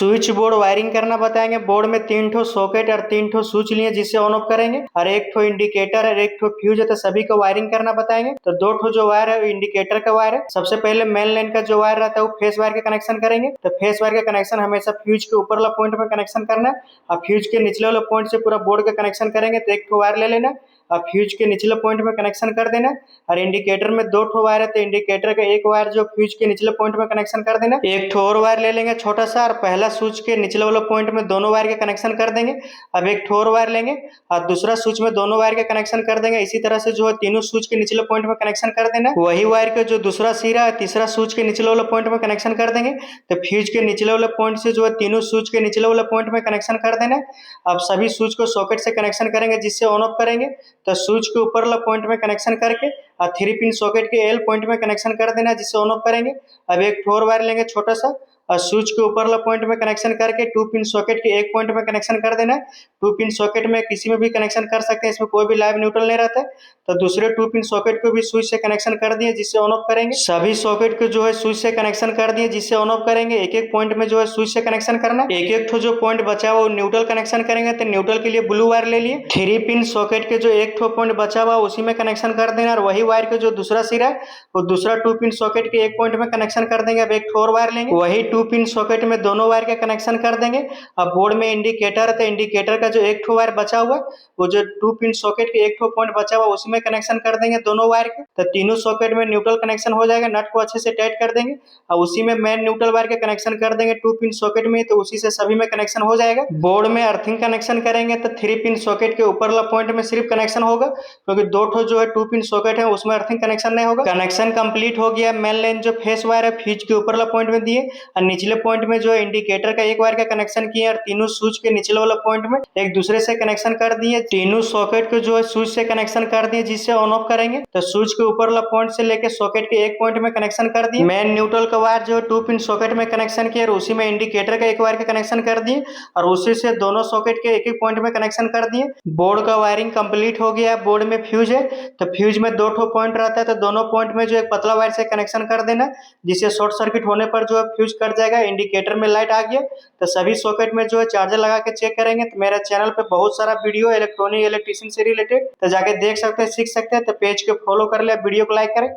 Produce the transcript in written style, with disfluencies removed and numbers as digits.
Switch board wiring करना बताएंगे। Board में 3 ठो सॉकेट और 3 ठो स्विच लिए जिससे ऑन ऑफ करेंगे और 1 ठो इंडिकेटर और 1 ठो फ्यूज है, तो सभी को वायरिंग करना बताएंगे। तो 2 ठो जो वायर है वो इंडिकेटर का वायर है। सबसे पहले मेन लाइन का जो वायर रहता है वो फेस वायर का कनेक्शन करेंगे। तो फेस वायर का कनेक्शन हमेशा फ्यूज के ऊपर वाला पॉइंट में कनेक्शन करना है और फ्यूज के निचले वाले पॉइंट से पूरा बोर्ड का कनेक्शन करेंगे। तो 1 ठो वायर ले लेना और फ्यूज के निचले पॉइंट में कनेक्शन कर देना और इंडिकेटर में 2 ठो वायर है, तो इंडिकेटर का एक वायर जो फ्यूज के निचले पॉइंट में कनेक्शन कर देना। 1 ठो और वायर ले लेंगे छोटा सा और पहला स्विच के निचले वाले पॉइंट में दोनों वायर के कनेक्शन कर देंगे। अब 1 ठो और वायर लेंगे और दूसरा स्विच में दोनों वायर के कनेक्शन कर देंगे। इसी तरह से जो है तीनों स्विच के निचले पॉइंट में कनेक्शन कर देना। वही वायर का जो दूसरा सिरा है तीसरा स्विच के निचले वाले पॉइंट में कनेक्शन कर देंगे। तो फ्यूज के निचले वाले पॉइंट से जो है तीनों स्विच के निचले वाले पॉइंट में कनेक्शन कर देना। अब सभी स्विच को सॉकेट से कनेक्शन करेंगे जिससे ऑन ऑफ करेंगे। तो स्विच के ऊपर वाला पॉइंट में कनेक्शन करके और 3 पिन सॉकेट के एल पॉइंट में कनेक्शन कर देना जिससे ऑन ऑफ करेंगे। अब 1 ठो और वायर लेंगे छोटा सा और स्विच के ऊपर वाला पॉइंट में कनेक्शन करके 2 पिन सॉकेट के एक पॉइंट में कनेक्शन कर देना है। 2 पिन सॉकेट में किसी में भी कनेक्शन कर सकते हैं, इसमें कोई भी लाइव न्यूट्रल नहीं रहता है। तो दूसरे 2 पिन सॉकेट को भी स्विच से कनेक्शन कर दिए जिससे ऑन ऑफ करेंगे। सभी सॉकेट को जो है स्विच से कनेक्शन कर दिए जिससे ऑन ऑफ करेंगे। एक एक पॉइंट में जो है स्विच से कनेक्शन करना। एक एक जो पॉइंट बचा हुआ वो न्यूट्रल कनेक्शन करेंगे। तो न्यूट्रल के लिए ब्लू वायर ले लिए। 3 पिन सॉकेट के जो एक ठो पॉइंट बचा हुआ उसी में कनेक्शन कर देना और वही वायर के जो दूसरा सिरा है वो दूसरा 2 पिन सॉकेट के एक पॉइंट में कनेक्शन कर देंगे। अब 1 ठो और वायर लेंगे, वही 2 पिन सॉकेट में दोनों वायर के कनेक्शन कर देंगे। अब बोर्ड में इंडिकेटर है, तो इंडिकेटर का जो एक ठो वायर बचा हुआ वो जो 2 पिन सॉकेट के एक ठो पॉइंट बचा हुआ उसमें कनेक्शन कर देंगे दोनों वायर के। तो तीनों सॉकेट में न्यूट्रल कनेक्शन हो जाएगा। नट को अच्छे से टाइट कर देंगे और उसी में मेन न्यूट्रल वायर के कनेक्शन कर देंगे 2 पिन सॉकेट में, तो उसी से सभी में कनेक्शन हो जाएगा। बोर्ड में अर्थिंग कनेक्शन करेंगे तो 3 पिन सॉकेट के ऊपर वाला पॉइंट में सिर्फ कनेक्शन होगा, क्योंकि 2 ठो जो है 2 पिन सॉकेट है उसमें अर्थिंग कनेक्शन नहीं होगा। कनेक्शन कंप्लीट हो गया। मेन लाइन जो फेस वायर है फ्यूज के ऊपर वाला पॉइंट में दिए और निचले पॉइंट में जो है इंडिकेटर का एक वायर का कनेक्शन किए और तीनों स्विच के निचले वाला पॉइंट में एक दूसरे से कनेक्शन कर दिए। तीनों सॉकेट को जो है स्विच से कनेक्शन कर दिए जिससे ऑन ऑफ करेंगे। तो स्विच के ऊपर वाला पॉइंट से लेके सॉकेट के एक पॉइंट में कनेक्शन कर दिए। मेन न्यूट्रल का वायर जो है 2 पिन सॉकेट में कनेक्शन किया और उसी में इंडिकेटर का एक वायर का कनेक्शन कर दिए और उसी से दोनों सॉकेट के एक एक पॉइंट में कनेक्शन कर दिए। बोर्ड का वायरिंग कंप्लीट हो गया। बोर्ड में फ्यूज है, तो फ्यूज में 2 ठो पॉइंट रहता है, तो दोनों पॉइंट में जो एक पतला वायर से कनेक्शन कर देना जिससे शॉर्ट सर्किट होने पर जो है फ्यूज कट जाएगा। इंडिकेटर में लाइट आ गया। तो सभी सॉकेट में जो है चार्जर लगा के चेक करेंगे। तो मेरे चैनल पे बहुत सारा वीडियो इलेक्ट्रॉनिक इलेक्ट्रिशियन से रिलेटेड, तो जाके देख सकते हैं, सीख सकते हैं। तो पेज को फॉलो कर ले, वीडियो को लाइक करें।